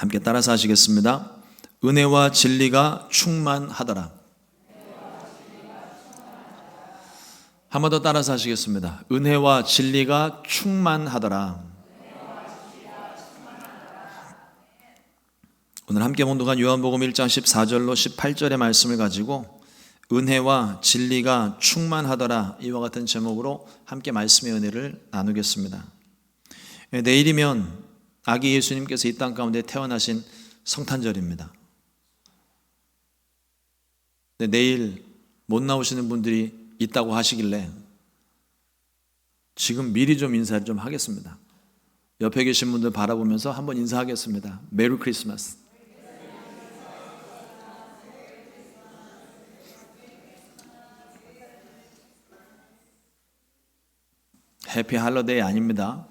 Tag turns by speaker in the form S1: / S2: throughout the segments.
S1: 함께 따라서 하시겠습니다. 은혜와 진리가 충만하더라. 한 번 더 따라서 하시겠습니다. 은혜와 진리가 충만하더라. 오늘 함께 봉독한 요한복음 1장 14절로 18절의 말씀을 가지고 은혜와 진리가 충만하더라, 이와 같은 제목으로 함께 말씀의 은혜를 나누겠습니다. 내일이면 아기 예수님께서 이 땅 가운데 태어나신 성탄절입니다. 내일 못 나오시는 분들이 있다고 하시길래 지금 미리 좀 인사를 좀 하겠습니다. 옆에 계신 분들 바라보면서 한번 인사하겠습니다. 메리 크리스마스. 해피 할러데이 아닙니다.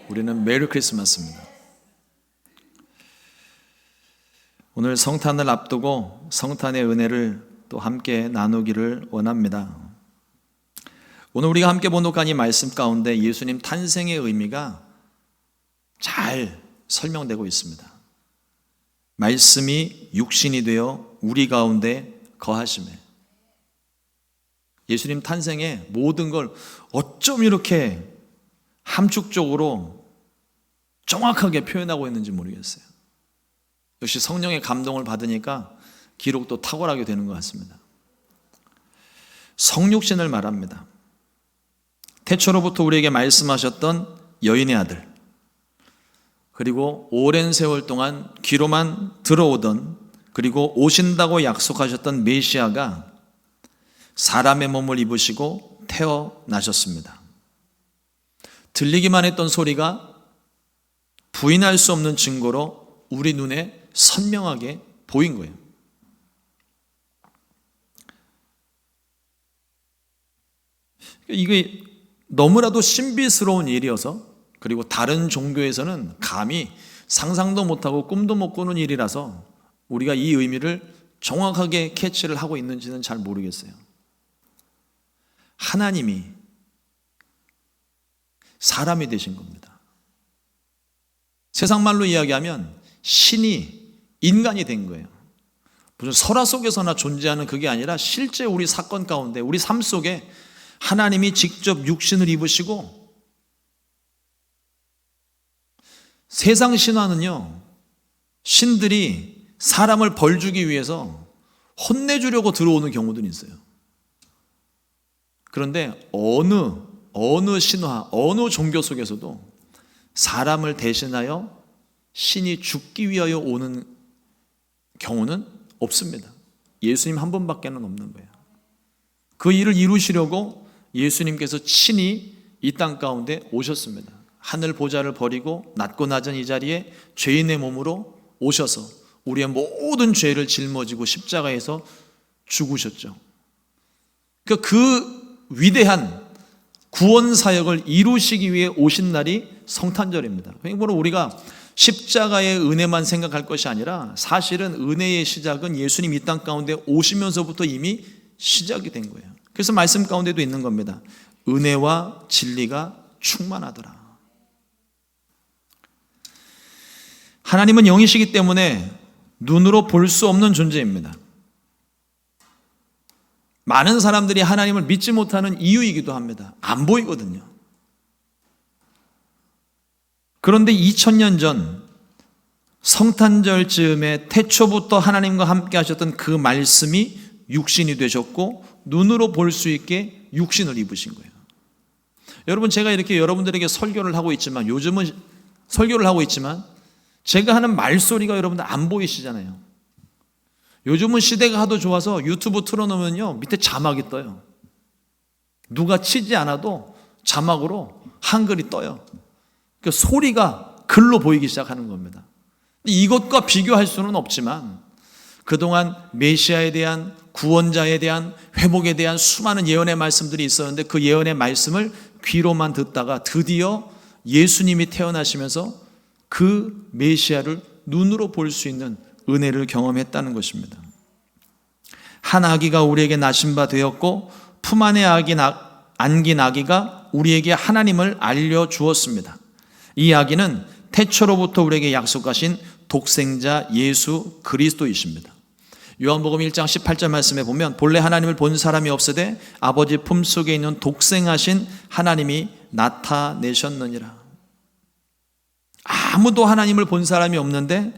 S1: 우리는 메리 크리스마스입니다. 오늘 성탄을 앞두고 성탄의 은혜를 또 함께 나누기를 원합니다. 오늘 우리가 함께 봉독한 이 말씀 가운데 예수님 탄생의 의미가 잘 설명되고 있습니다. 말씀이 육신이 되어 우리 가운데 거하시매. 예수님 탄생의 모든 걸 어쩜 이렇게 함축적으로 정확하게 표현하고 있는지 모르겠어요. 역시 성령의 감동을 받으니까 기록도 탁월하게 되는 것 같습니다. 성육신을 말합니다. 태초로부터 우리에게 말씀하셨던 여인의 아들, 그리고 오랜 세월 동안 귀로만 들어오던, 그리고 오신다고 약속하셨던 메시아가 사람의 몸을 입으시고 태어나셨습니다. 들리기만 했던 소리가 부인할 수 없는 증거로 우리 눈에 선명하게 보인 거예요. 이게 너무나도 신비스러운 일이어서, 그리고 다른 종교에서는 감히 상상도 못하고 꿈도 못 꾸는 일이라서 우리가 이 의미를 정확하게 캐치를 하고 있는지는 잘 모르겠어요. 하나님이 사람이 되신 겁니다. 세상 말로 이야기하면 신이 인간이 된 거예요. 무슨 설화 속에서나 존재하는 그게 아니라 실제 우리 사건 가운데, 우리 삶 속에 하나님이 직접 육신을 입으시고, 세상 신화는요, 신들이 사람을 벌주기 위해서 혼내주려고 들어오는 경우도 있어요. 그런데 어느 신화, 어느 종교 속에서도 사람을 대신하여 신이 죽기 위하여 오는 경우는 없습니다. 예수님 한 분밖에는 없는 거예요. 그 일을 이루시려고 예수님께서 친히 이 땅 가운데 오셨습니다. 하늘 보좌를 버리고 낮고 낮은 이 자리에 죄인의 몸으로 오셔서 우리의 모든 죄를 짊어지고 십자가에서 죽으셨죠. 그 위대한 구원 사역을 이루시기 위해 오신 날이 성탄절입니다. 그러니까 우리가 십자가의 은혜만 생각할 것이 아니라 사실은 은혜의 시작은 예수님 이 땅 가운데 오시면서부터 이미 시작이 된 거예요. 그래서 말씀 가운데도 있는 겁니다. 은혜와 진리가 충만하더라. 하나님은 영이시기 때문에 눈으로 볼 수 없는 존재입니다. 많은 사람들이 하나님을 믿지 못하는 이유이기도 합니다. 안 보이거든요. 그런데 2000년 전 성탄절 즈음에 태초부터 하나님과 함께 하셨던 그 말씀이 육신이 되셨고 눈으로 볼 수 있게 육신을 입으신 거예요. 여러분, 제가 이렇게 여러분들에게 설교를 하고 있지만, 요즘은 설교를 하고 있지만 제가 하는 말소리가 여러분들 안 보이시잖아요. 요즘은 시대가 하도 좋아서 유튜브 틀어놓으면요, 밑에 자막이 떠요. 누가 치지 않아도 자막으로 한글이 떠요. 그 소리가 글로 보이기 시작하는 겁니다. 이것과 비교할 수는 없지만 그동안 메시아에 대한, 구원자에 대한, 회복에 대한 수많은 예언의 말씀들이 있었는데 그 예언의 말씀을 귀로만 듣다가 드디어 예수님이 태어나시면서 그 메시아를 눈으로 볼 수 있는 은혜를 경험했다는 것입니다. 한 아기가 우리에게 나신 바 되었고 품 안에 안긴 아기가 우리에게 하나님을 알려주었습니다. 이 아기는 태초로부터 우리에게 약속하신 독생자 예수 그리스도이십니다. 요한복음 1장 18절 말씀에 보면 본래 하나님을 본 사람이 없으되 아버지 품속에 있는 독생하신 하나님이 나타내셨느니라. 아무도 하나님을 본 사람이 없는데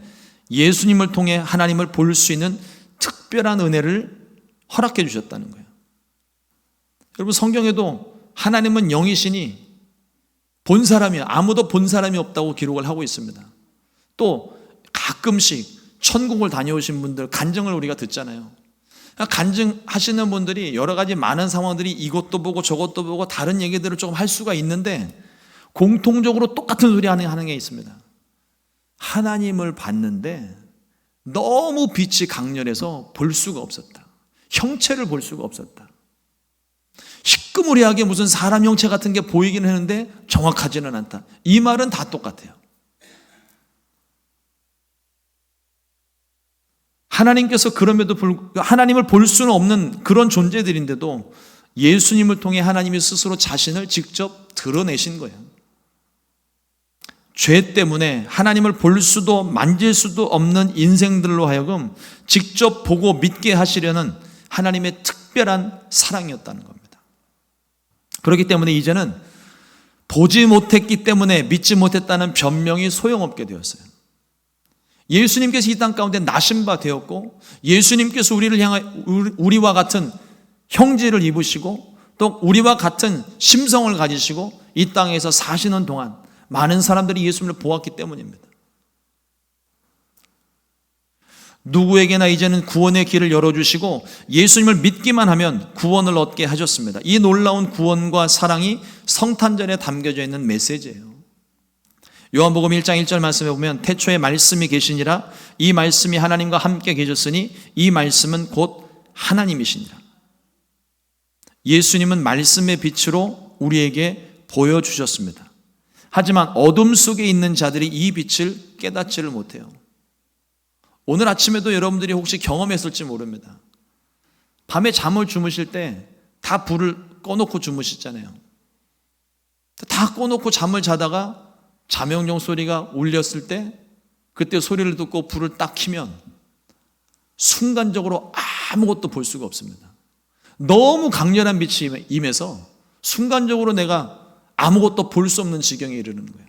S1: 예수님을 통해 하나님을 볼 수 있는 특별한 은혜를 허락해 주셨다는 거예요. 여러분, 성경에도 하나님은 영이시니 아무도 본 사람이 없다고 기록을 하고 있습니다. 또 가끔씩 천국을 다녀오신 분들 간증을 우리가 듣잖아요. 간증하시는 분들이 여러 가지 많은 상황들이 이것도 보고 저것도 보고 다른 얘기들을 조금 할 수가 있는데 공통적으로 똑같은 소리 하는 게 있습니다. 하나님을 봤는데 너무 빛이 강렬해서 볼 수가 없었다. 형체를 볼 수가 없었다. 시꺼머리하게 무슨 사람 형체 같은 게 보이긴 하는데 정확하지는 않다. 이 말은 다 똑같아요. 하나님께서 그럼에도 불구하고 하나님을 볼 수는 없는 그런 존재들인데도 예수님을 통해 하나님이 스스로 자신을 직접 드러내신 거예요. 죄 때문에 하나님을 볼 수도 만질 수도 없는 인생들로 하여금 직접 보고 믿게 하시려는 하나님의 특별한 사랑이었다는 겁니다. 그렇기 때문에 이제는 보지 못했기 때문에 믿지 못했다는 변명이 소용없게 되었어요. 예수님께서 이 땅 가운데 나신 바 되었고 예수님께서 우리와 같은 형제를 입으시고 또 우리와 같은 심성을 가지시고 이 땅에서 사시는 동안 많은 사람들이 예수님을 보았기 때문입니다. 누구에게나 이제는 구원의 길을 열어주시고 예수님을 믿기만 하면 구원을 얻게 하셨습니다. 이 놀라운 구원과 사랑이 성탄절에 담겨져 있는 메시지예요. 요한복음 1장 1절 말씀에 보면 태초에 말씀이 계시니라 이 말씀이 하나님과 함께 계셨으니 이 말씀은 곧 하나님이시니라. 예수님은 말씀의 빛으로 우리에게 보여주셨습니다. 하지만 어둠 속에 있는 자들이 이 빛을 깨닫지를 못해요. 오늘 아침에도 여러분들이 혹시 경험했을지 모릅니다. 밤에 잠을 주무실 때 다 불을 꺼놓고 주무시잖아요. 다 꺼놓고 잠을 자다가 자명종 소리가 울렸을 때 그때 소리를 듣고 불을 딱 켜면 순간적으로 아무것도 볼 수가 없습니다. 너무 강렬한 빛이 임해서 순간적으로 내가 아무것도 볼 수 없는 지경에 이르는 거예요.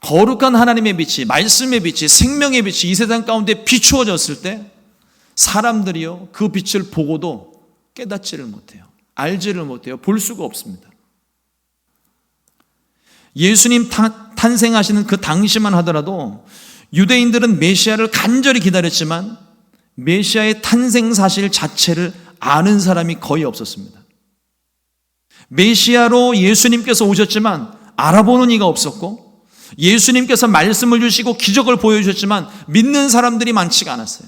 S1: 거룩한 하나님의 빛이, 말씀의 빛이, 생명의 빛이 이 세상 가운데 비추어졌을 때 사람들이요 그 빛을 보고도 깨닫지를 못해요. 알지를 못해요. 볼 수가 없습니다. 예수님 탄생하시는 그 당시만 하더라도 유대인들은 메시아를 간절히 기다렸지만 메시아의 탄생 사실 자체를 아는 사람이 거의 없었습니다. 메시아로 예수님께서 오셨지만 알아보는 이가 없었고 예수님께서 말씀을 주시고 기적을 보여주셨지만 믿는 사람들이 많지가 않았어요.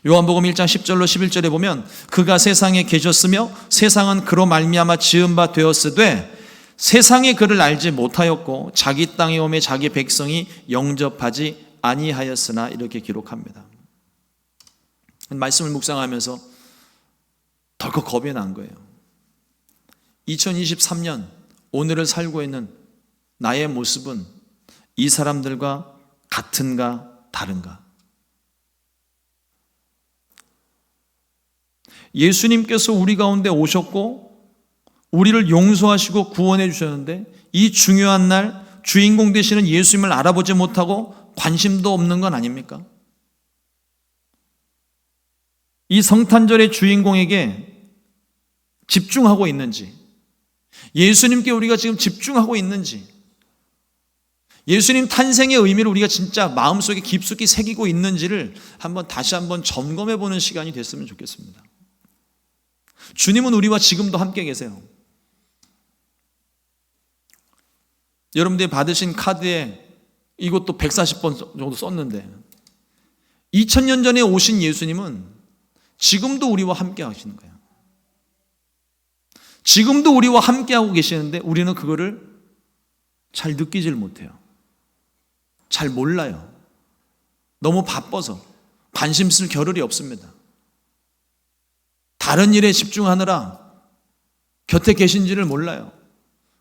S1: 요한복음 1장 10절로 11절에 보면 그가 세상에 계셨으며 세상은 그로 말미암아 지은 바 되었으되 세상이 그를 알지 못하였고 자기 땅에 오매 자기 백성이 영접하지 아니하였으나 이렇게 기록합니다. 말씀을 묵상하면서 덜컥 겁이 난 거예요. 2023년 오늘을 살고 있는 나의 모습은 이 사람들과 같은가 다른가? 예수님께서 우리 가운데 오셨고 우리를 용서하시고 구원해 주셨는데 이 중요한 날 주인공 되시는 예수님을 알아보지 못하고 관심도 없는 건 아닙니까? 이 성탄절의 주인공에게 집중하고 있는지, 예수님께 우리가 지금 집중하고 있는지, 예수님 탄생의 의미를 우리가 진짜 마음속에 깊숙이 새기고 있는지를 다시 한번 점검해 보는 시간이 됐으면 좋겠습니다. 주님은 우리와 지금도 함께 계세요. 여러분들이 받으신 카드에 이것도 140번 정도 썼는데 2000년 전에 오신 예수님은 지금도 우리와 함께 하시는 거예요. 지금도 우리와 함께 하고 계시는데 우리는 그거를 잘 느끼질 못해요. 잘 몰라요. 너무 바빠서 관심 쓸 겨를이 없습니다. 다른 일에 집중하느라 곁에 계신지를 몰라요.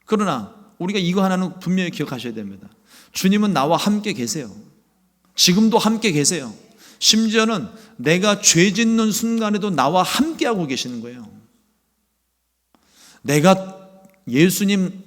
S1: 그러나 우리가 이거 하나는 분명히 기억하셔야 됩니다. 주님은 나와 함께 계세요. 지금도 함께 계세요. 심지어는 내가 죄 짓는 순간에도 나와 함께하고 계시는 거예요. 내가 예수님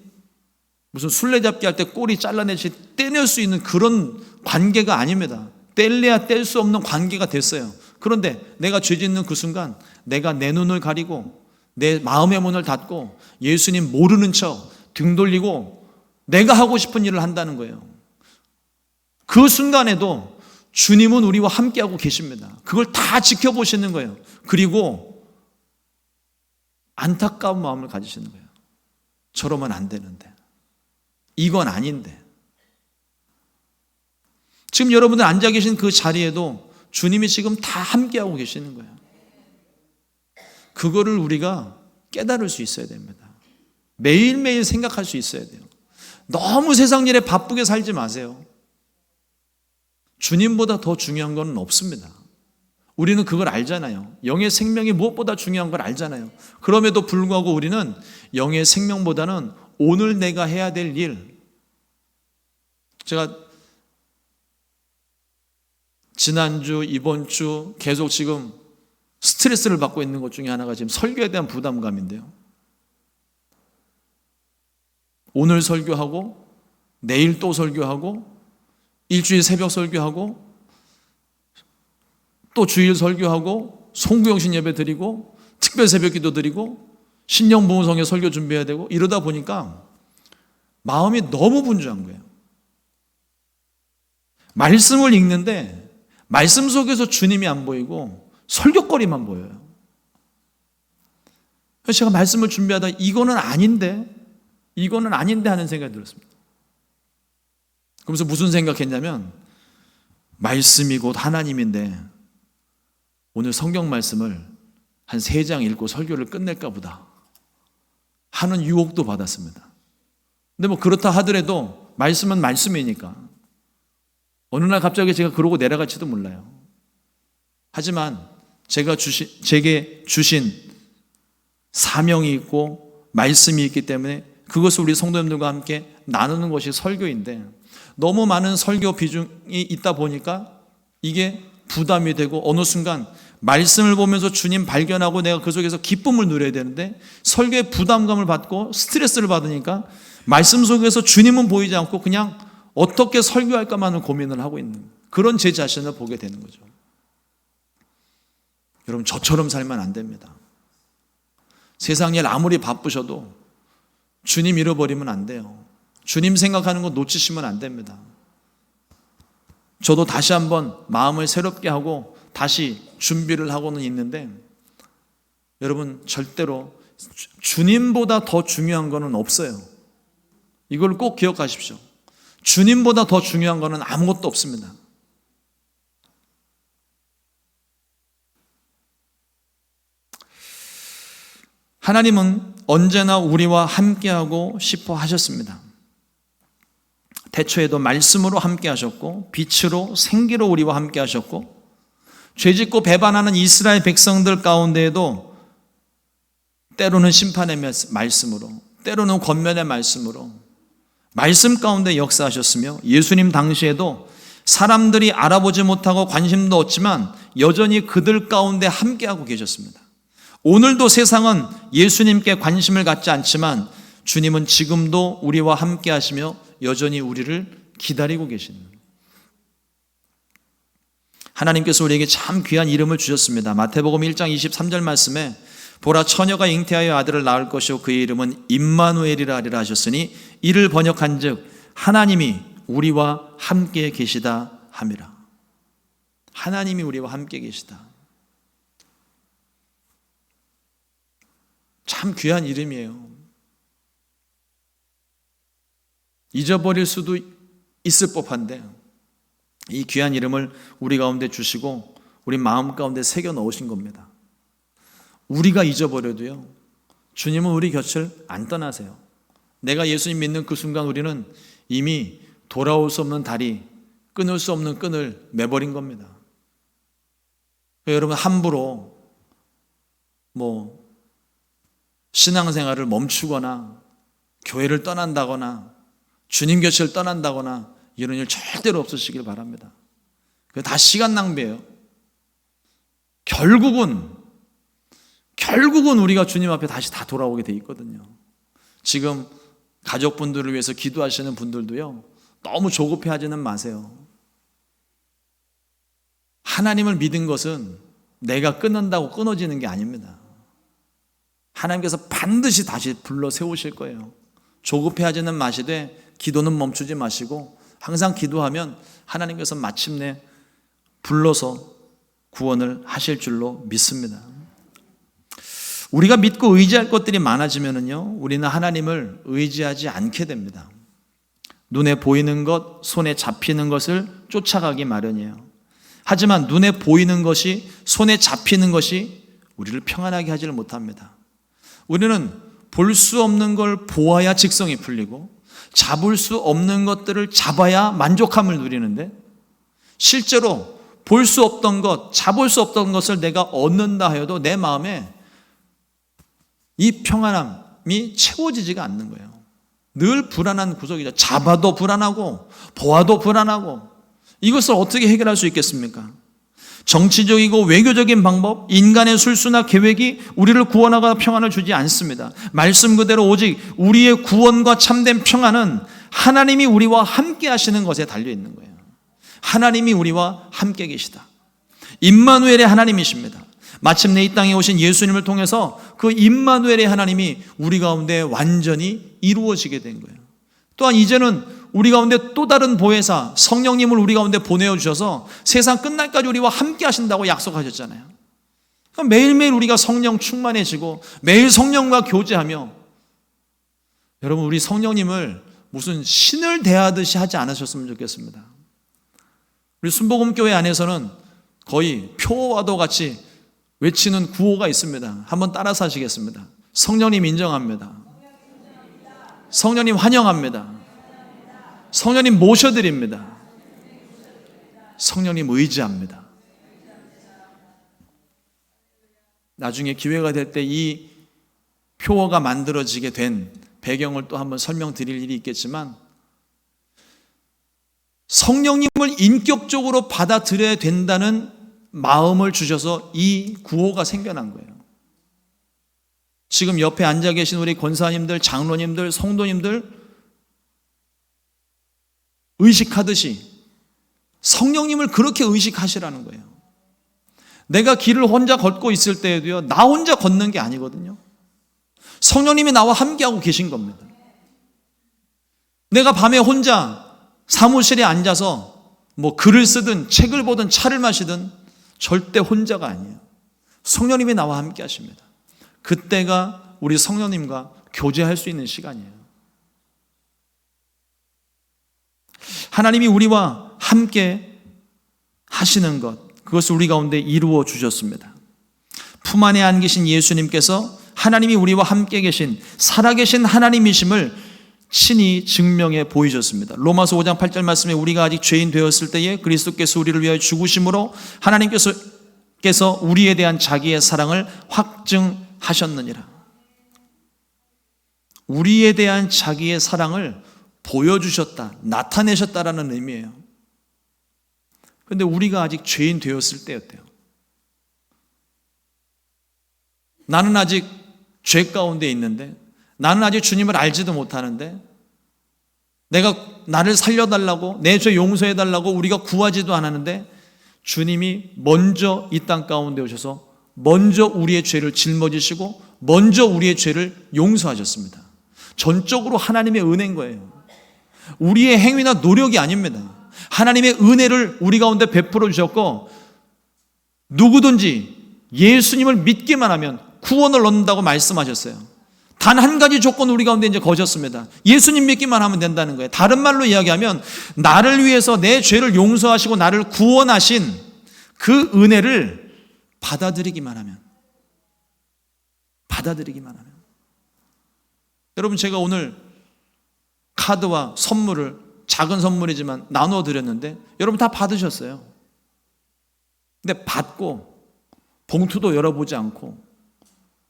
S1: 무슨 술래잡기 할 때 꼬리 잘라내듯이 떼낼 수 있는 그런 관계가 아닙니다. 뗄래야 뗄 수 없는 관계가 됐어요. 그런데 내가 죄 짓는 그 순간 내가 내 눈을 가리고 내 마음의 문을 닫고 예수님 모르는 척 등 돌리고 내가 하고 싶은 일을 한다는 거예요. 그 순간에도 주님은 우리와 함께하고 계십니다. 그걸 다 지켜보시는 거예요. 그리고 안타까운 마음을 가지시는 거예요. 저러면 안 되는데, 이건 아닌데. 지금 여러분들 앉아 계신 그 자리에도 주님이 지금 다 함께하고 계시는 거예요. 그거를 우리가 깨달을 수 있어야 됩니다. 매일매일 생각할 수 있어야 돼요. 너무 세상 일에 바쁘게 살지 마세요. 주님보다 더 중요한 건 없습니다. 우리는 그걸 알잖아요. 영의 생명이 무엇보다 중요한 걸 알잖아요. 그럼에도 불구하고 우리는 영의 생명보다는 오늘 내가 해야 될 일, 제가 지난주, 이번 주 계속 지금 스트레스를 받고 있는 것 중에 하나가 지금 설교에 대한 부담감인데요. 오늘 설교하고 내일 또 설교하고 일주일 새벽 설교하고 또 주일 설교하고 송구영신 예배 드리고 특별 새벽 기도 드리고 신령보호성회 설교 준비해야 되고 이러다 보니까 마음이 너무 분주한 거예요. 말씀을 읽는데 말씀 속에서 주님이 안 보이고 설교거리만 보여요. 그래서 제가 말씀을 준비하다 이거는 아닌데 하는 생각이 들었습니다. 그러면서 무슨 생각했냐면 말씀이 곧 하나님인데 오늘 성경 말씀을 한 3장 읽고 설교를 끝낼까 보다 하는 유혹도 받았습니다. 근데 뭐 그렇다 하더라도 말씀은 말씀이니까 어느 날 갑자기 제가 그러고 내려갈지도 몰라요. 하지만 제게 주신 사명이 있고 말씀이 있기 때문에 그것을 우리 성도님들과 함께 나누는 것이 설교인데 너무 많은 설교 비중이 있다 보니까 이게 부담이 되고 어느 순간 말씀을 보면서 주님 발견하고 내가 그 속에서 기쁨을 누려야 되는데 설교에 부담감을 받고 스트레스를 받으니까 말씀 속에서 주님은 보이지 않고 그냥 어떻게 설교할까만을 고민을 하고 있는 그런 제 자신을 보게 되는 거죠. 여러분 저처럼 살면 안 됩니다. 세상 일 아무리 바쁘셔도 주님 잃어버리면 안 돼요. 주님 생각하는 거 놓치시면 안 됩니다. 저도 다시 한번 마음을 새롭게 하고 다시 준비를 하고는 있는데 여러분 절대로 주님보다 더 중요한 거는 없어요. 이걸 꼭 기억하십시오. 주님보다 더 중요한 거는 아무것도 없습니다. 하나님은 언제나 우리와 함께하고 싶어 하셨습니다. 태초에도 말씀으로 함께 하셨고 빛으로 생기로 우리와 함께 하셨고 죄짓고 배반하는 이스라엘 백성들 가운데에도 때로는 심판의 말씀으로 때로는 권면의 말씀으로 말씀 가운데 역사하셨으며 예수님 당시에도 사람들이 알아보지 못하고 관심도 없지만 여전히 그들 가운데 함께하고 계셨습니다. 오늘도 세상은 예수님께 관심을 갖지 않지만 주님은 지금도 우리와 함께 하시며 여전히 우리를 기다리고 계십니다. 하나님께서 우리에게 참 귀한 이름을 주셨습니다. 마태복음 1장 23절 말씀에 보라 처녀가 잉태하여 아들을 낳을 것이요 그의 이름은 임마누엘이라 하리라 하셨으니 이를 번역한즉 하나님이 우리와 함께 계시다 함이라. 하나님이 우리와 함께 계시다. 참 귀한 이름이에요. 잊어버릴 수도 있을 법한데 이 귀한 이름을 우리 가운데 주시고 우리 마음 가운데 새겨 넣으신 겁니다. 우리가 잊어버려도요 주님은 우리 곁을 안 떠나세요. 내가 예수님 믿는 그 순간 우리는 이미 돌아올 수 없는 다리, 끊을 수 없는 끈을 매버린 겁니다. 여러분 함부로 신앙생활을 멈추거나 교회를 떠난다거나 주님 곁을 떠난다거나 이런 일 절대로 없으시길 바랍니다. 그거 다 시간 낭비예요. 결국은 우리가 주님 앞에 다시 다 돌아오게 돼 있거든요. 지금 가족분들을 위해서 기도하시는 분들도요, 너무 조급해하지는 마세요. 하나님을 믿은 것은 내가 끊는다고 끊어지는 게 아닙니다. 하나님께서 반드시 다시 불러 세우실 거예요. 조급해하지는 마시되 기도는 멈추지 마시고 항상 기도하면 하나님께서 마침내 불러서 구원을 하실 줄로 믿습니다. 우리가 믿고 의지할 것들이 많아지면요, 우리는 하나님을 의지하지 않게 됩니다. 눈에 보이는 것, 손에 잡히는 것을 쫓아가기 마련이에요. 하지만 눈에 보이는 것이, 손에 잡히는 것이 우리를 평안하게 하지를 못합니다. 우리는 볼 수 없는 걸 보아야 직성이 풀리고 잡을 수 없는 것들을 잡아야 만족함을 누리는데, 실제로 볼 수 없던 것, 잡을 수 없던 것을 내가 얻는다 하여도 내 마음에 이 평안함이 채워지지가 않는 거예요. 늘 불안한 구석이죠. 잡아도 불안하고 보아도 불안하고, 이것을 어떻게 해결할 수 있겠습니까? 정치적이고 외교적인 방법, 인간의 술수나 계획이 우리를 구원하거나 평안을 주지 않습니다. 말씀 그대로 오직 우리의 구원과 참된 평안은 하나님이 우리와 함께 하시는 것에 달려 있는 거예요. 하나님이 우리와 함께 계시다. 임마누엘의 하나님이십니다. 마침내 이 땅에 오신 예수님을 통해서 그 임마누엘의 하나님이 우리 가운데 완전히 이루어지게 된 거예요. 또한 이제는 우리 가운데 또 다른 보혜사 성령님을 우리 가운데 보내주셔서 세상 끝날까지 우리와 함께 하신다고 약속하셨잖아요. 그러니까 매일매일 우리가 성령 충만해지고 매일 성령과 교제하며, 여러분, 우리 성령님을 무슨 신을 대하듯이 하지 않으셨으면 좋겠습니다. 우리 순복음교회 안에서는 거의 표어와도 같이 외치는 구호가 있습니다. 한번 따라서 하시겠습니다. 성령님 인정합니다. 성령님 환영합니다. 성령님 모셔드립니다. 성령님 의지합니다. 나중에 기회가 될 때 이 표어가 만들어지게 된 배경을 또 한번 설명드릴 일이 있겠지만, 성령님을 인격적으로 받아들여야 된다는 마음을 주셔서 이 구호가 생겨난 거예요. 지금 옆에 앉아 계신 우리 권사님들, 장로님들, 성도님들 의식하듯이 성령님을 그렇게 의식하시라는 거예요. 내가 길을 혼자 걷고 있을 때에도요, 나 혼자 걷는 게 아니거든요. 성령님이 나와 함께하고 계신 겁니다. 내가 밤에 혼자 사무실에 앉아서 뭐 글을 쓰든 책을 보든 차를 마시든 절대 혼자가 아니에요. 성령님이 나와 함께 하십니다. 그때가 우리 성령님과 교제할 수 있는 시간이에요. 하나님이 우리와 함께 하시는 것, 그것을 우리 가운데 이루어 주셨습니다. 품 안에 안 계신 예수님께서 하나님이 우리와 함께 계신 살아계신 하나님이심을 친히 증명해 보이셨습니다. 로마서 5장 8절 말씀에 우리가 아직 죄인 되었을 때에 그리스도께서 우리를 위하여 죽으심으로 하나님께서 우리에 대한 자기의 사랑을 확증하셨느니라. 우리에 대한 자기의 사랑을 보여주셨다, 나타내셨다라는 의미예요. 그런데 우리가 아직 죄인 되었을 때였대요. 나는 아직 죄 가운데 있는데, 나는 아직 주님을 알지도 못하는데, 내가 나를 살려달라고, 내 죄 용서해달라고 우리가 구하지도 않았는데, 주님이 먼저 이 땅 가운데 오셔서 먼저 우리의 죄를 짊어지시고 먼저 우리의 죄를 용서하셨습니다. 전적으로 하나님의 은혜인 거예요. 우리의 행위나 노력이 아닙니다. 하나님의 은혜를 우리 가운데 베풀어 주셨고, 누구든지 예수님을 믿기만 하면 구원을 얻는다고 말씀하셨어요. 단 한 가지 조건 우리 가운데 이제 거셨습니다. 예수님 믿기만 하면 된다는 거예요. 다른 말로 이야기하면 나를 위해서 내 죄를 용서하시고 나를 구원하신 그 은혜를 받아들이기만 하면, 여러분, 제가 오늘 카드와 선물을, 작은 선물이지만 나눠 드렸는데 여러분 다 받으셨어요. 근데 받고 봉투도 열어보지 않고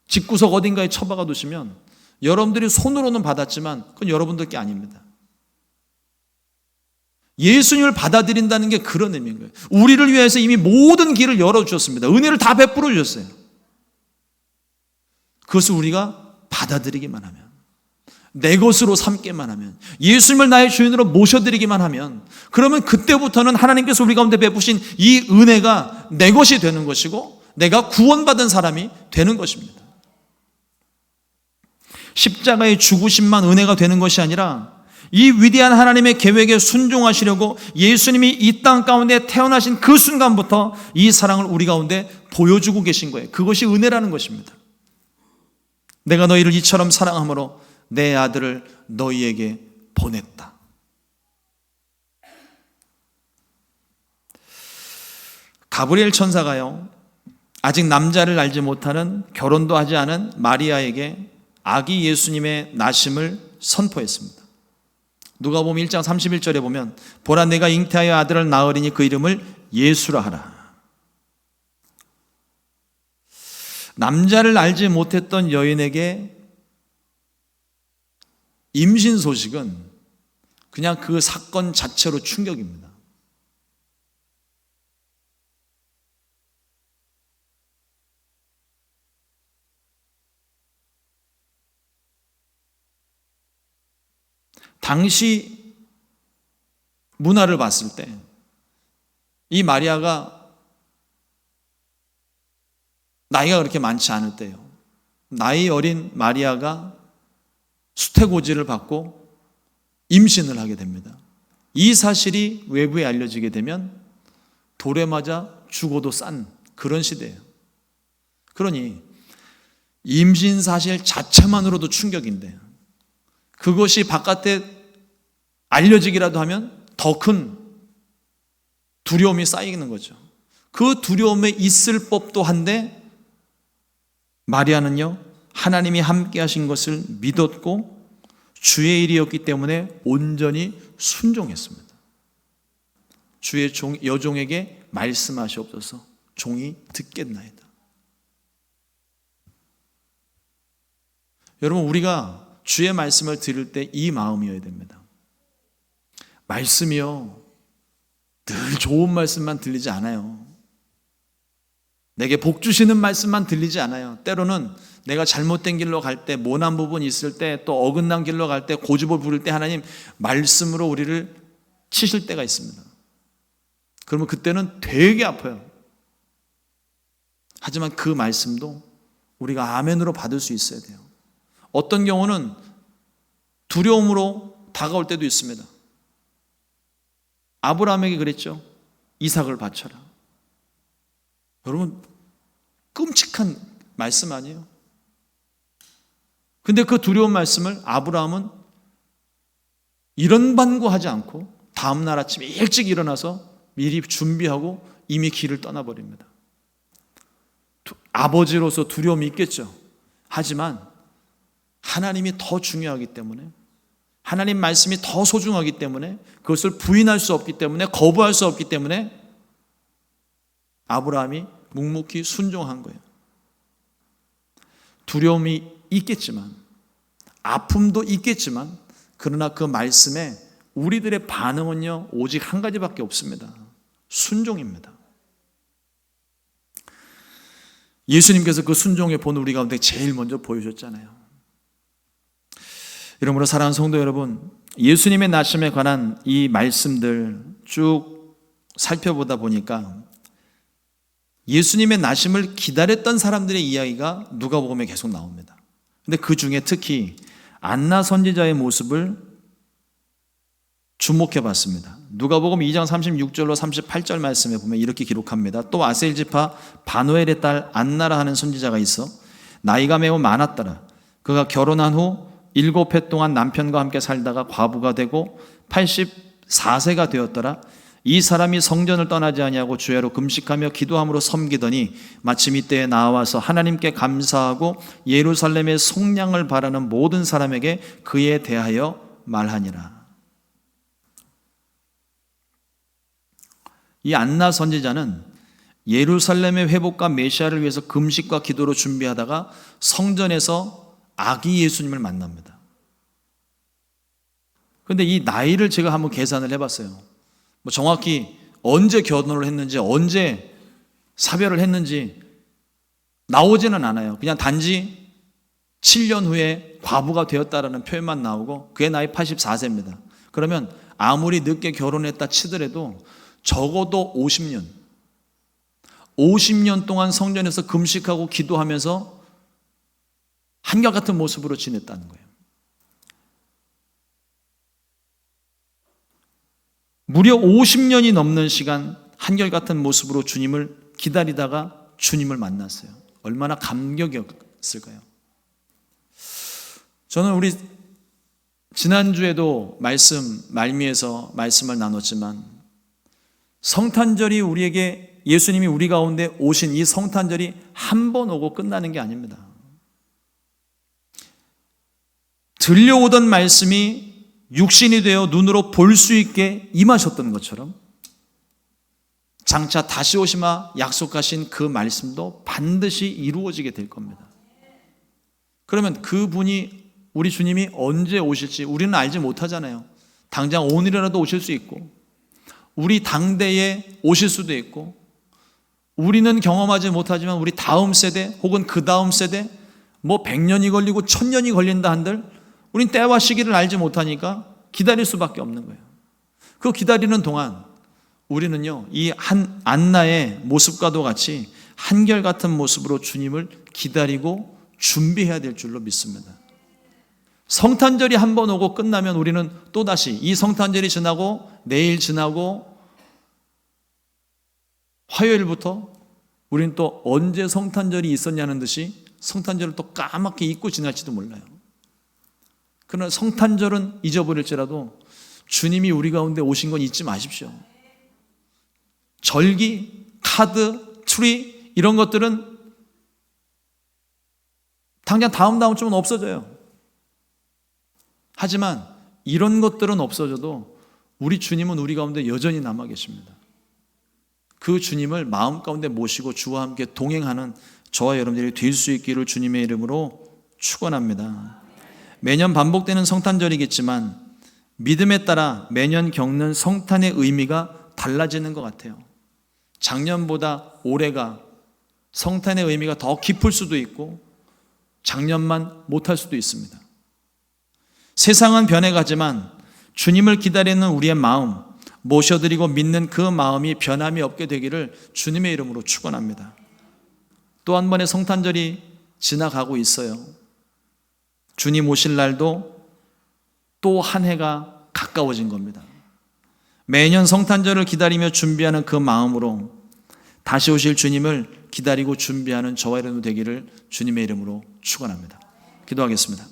S1: 집구석 어딘가에 처박아 두시면 여러분들이 손으로는 받았지만 그건 여러분들 게 아닙니다. 예수님을 받아들인다는 게 그런 의미인 거예요. 우리를 위해서 이미 모든 길을 열어주셨습니다. 은혜를 다 베풀어 주셨어요. 그것을 우리가 받아들이기만 하면, 내 것으로 삼기만 하면, 예수님을 나의 주인으로 모셔드리기만 하면, 그러면 그때부터는 하나님께서 우리 가운데 베푸신 이 은혜가 내 것이 되는 것이고 내가 구원받은 사람이 되는 것입니다. 십자가의 죽으심만 은혜가 되는 것이 아니라 이 위대한 하나님의 계획에 순종하시려고 예수님이 이 땅 가운데 태어나신 그 순간부터 이 사랑을 우리 가운데 보여주고 계신 거예요. 그것이 은혜라는 것입니다. 내가 너희를 이처럼 사랑함으로 내 아들을 너희에게 보냈다. 가브리엘 천사가요, 아직 남자를 알지 못하는, 결혼도 하지 않은 마리아에게 아기 예수님의 나심을 선포했습니다. 누가복음 1장 31절에 보면 보라 내가 잉태하여 아들을 낳으리니 그 이름을 예수라 하라. 남자를 알지 못했던 여인에게 임신 소식은 그냥 그 사건 자체로 충격입니다. 당시 문화를 봤을 때 이 마리아가 나이가 그렇게 많지 않을 때요, 나이 어린 마리아가 수태고지를 받고 임신을 하게 됩니다. 이 사실이 외부에 알려지게 되면 돌에 맞아 죽어도 싼 그런 시대예요. 그러니 임신 사실 자체만으로도 충격인데 그것이 바깥에 알려지기라도 하면 더 큰 두려움이 쌓이는 거죠. 그 두려움에 있을 법도 한데 마리아는요, 하나님이 함께 하신 것을 믿었고 주의 일이었기 때문에 온전히 순종했습니다. 주의 여종에게 말씀하시옵소서, 종이 듣겠나이다. 여러분, 우리가 주의 말씀을 들을 때 이 마음이어야 됩니다. 말씀이요, 늘 좋은 말씀만 들리지 않아요. 내게 복 주시는 말씀만 들리지 않아요. 때로는 내가 잘못된 길로 갈 때, 모난 부분이 있을 때, 또 어긋난 길로 갈 때, 고집을 부릴 때 하나님 말씀으로 우리를 치실 때가 있습니다. 그러면 그때는 되게 아파요. 하지만 그 말씀도 우리가 아멘으로 받을 수 있어야 돼요. 어떤 경우는 두려움으로 다가올 때도 있습니다. 아브라함에게 그랬죠. 이삭을 바쳐라. 여러분, 끔찍한 말씀 아니에요? 근데 그 두려운 말씀을 아브라함은 이런 반구하지 않고 다음날 아침에 일찍 일어나서 미리 준비하고 이미 길을 떠나버립니다. 아버지로서 두려움이 있겠죠. 하지만 하나님이 더 중요하기 때문에, 하나님 말씀이 더 소중하기 때문에, 그것을 부인할 수 없기 때문에, 거부할 수 없기 때문에 아브라함이 묵묵히 순종한 거예요. 두려움이 있겠지만, 아픔도 있겠지만, 그러나 그 말씀에 우리들의 반응은요, 오직 한 가지밖에 없습니다. 순종입니다. 예수님께서 그 순종의 본 우리 가운데 제일 먼저 보여줬잖아요. 이러므로 사랑하는 성도 여러분, 예수님의 나심에 관한 이 말씀들 쭉 살펴보다 보니까 예수님의 나심을 기다렸던 사람들의 이야기가 누가복음에 계속 나옵니다. 근데 그 중에 특히 안나 선지자의 모습을 주목해 봤습니다. 누가복음 2장 36절로 38절 말씀에 보면 이렇게 기록합니다. 또 아셀 지파 바누엘의 딸 안나라 하는 선지자가 있어 나이가 매우 많았더라. 그가 결혼한 후 7해 동안 남편과 함께 살다가 과부가 되고 84세가 되었더라. 이 사람이 성전을 떠나지 아니하고 주야로 금식하며 기도함으로 섬기더니 마침 이때에 나와서 하나님께 감사하고 예루살렘의 속량을 바라는 모든 사람에게 그에 대하여 말하니라. 이 안나 선지자는 예루살렘의 회복과 메시아를 위해서 금식과 기도로 준비하다가 성전에서 아기 예수님을 만납니다. 그런데 이 나이를 제가 한번 계산을 해봤어요. 뭐 정확히 언제 결혼을 했는지, 언제 사별을 했는지 나오지는 않아요. 그냥 단지 7년 후에 과부가 되었다라는 표현만 나오고 그의 나이 84세입니다. 그러면 아무리 늦게 결혼했다 치더라도 적어도 50년 동안 성전에서 금식하고 기도하면서 한결같은 모습으로 지냈다는 거예요. 무려 50년이 넘는 시간 한결같은 모습으로 주님을 기다리다가 주님을 만났어요. 얼마나 감격이었을까요? 저는 우리 지난주에도 말미에서 말씀을 나눴지만 성탄절이 우리에게 예수님이 우리 가운데 오신 이 성탄절이 한 번 오고 끝나는 게 아닙니다. 들려오던 말씀이 육신이 되어 눈으로 볼 수 있게 임하셨던 것처럼 장차 다시 오시마 약속하신 그 말씀도 반드시 이루어지게 될 겁니다. 그러면 그분이 우리 주님이 언제 오실지 우리는 알지 못하잖아요. 당장 오늘이라도 오실 수 있고 우리 당대에 오실 수도 있고 우리는 경험하지 못하지만 우리 다음 세대 혹은 그 다음 세대 뭐 100년이 걸리고 1000년이 걸린다 한들 우린 때와 시기를 알지 못하니까 기다릴 수밖에 없는 거예요. 그 기다리는 동안 우리는요, 이 안나의 모습과도 같이 한결같은 모습으로 주님을 기다리고 준비해야 될 줄로 믿습니다. 성탄절이 한 번 오고 끝나면 우리는 또다시 이 성탄절이 지나고 내일 지나고 화요일부터 우리는 또 언제 성탄절이 있었냐는 듯이 성탄절을 또 까맣게 잊고 지날지도 몰라요. 그러나 성탄절은 잊어버릴지라도 주님이 우리 가운데 오신 건 잊지 마십시오. 절기, 카드, 트리 이런 것들은 당장 다음 주면 없어져요. 하지만 이런 것들은 없어져도 우리 주님은 우리 가운데 여전히 남아 계십니다. 그 주님을 마음 가운데 모시고 주와 함께 동행하는 저와 여러분들이 될 수 있기를 주님의 이름으로 축원합니다. 매년 반복되는 성탄절이겠지만 믿음에 따라 매년 겪는 성탄의 의미가 달라지는 것 같아요. 작년보다 올해가 성탄의 의미가 더 깊을 수도 있고 작년만 못할 수도 있습니다. 세상은 변해가지만 주님을 기다리는 우리의 마음, 모셔드리고 믿는 그 마음이 변함이 없게 되기를 주님의 이름으로 축원합니다. 또 한 번의 성탄절이 지나가고 있어요. 주님 오실 날도 또 한 해가 가까워진 겁니다. 매년 성탄절을 기다리며 준비하는 그 마음으로 다시 오실 주님을 기다리고 준비하는 저와 여러분 되기를 주님의 이름으로 축원합니다. 기도하겠습니다.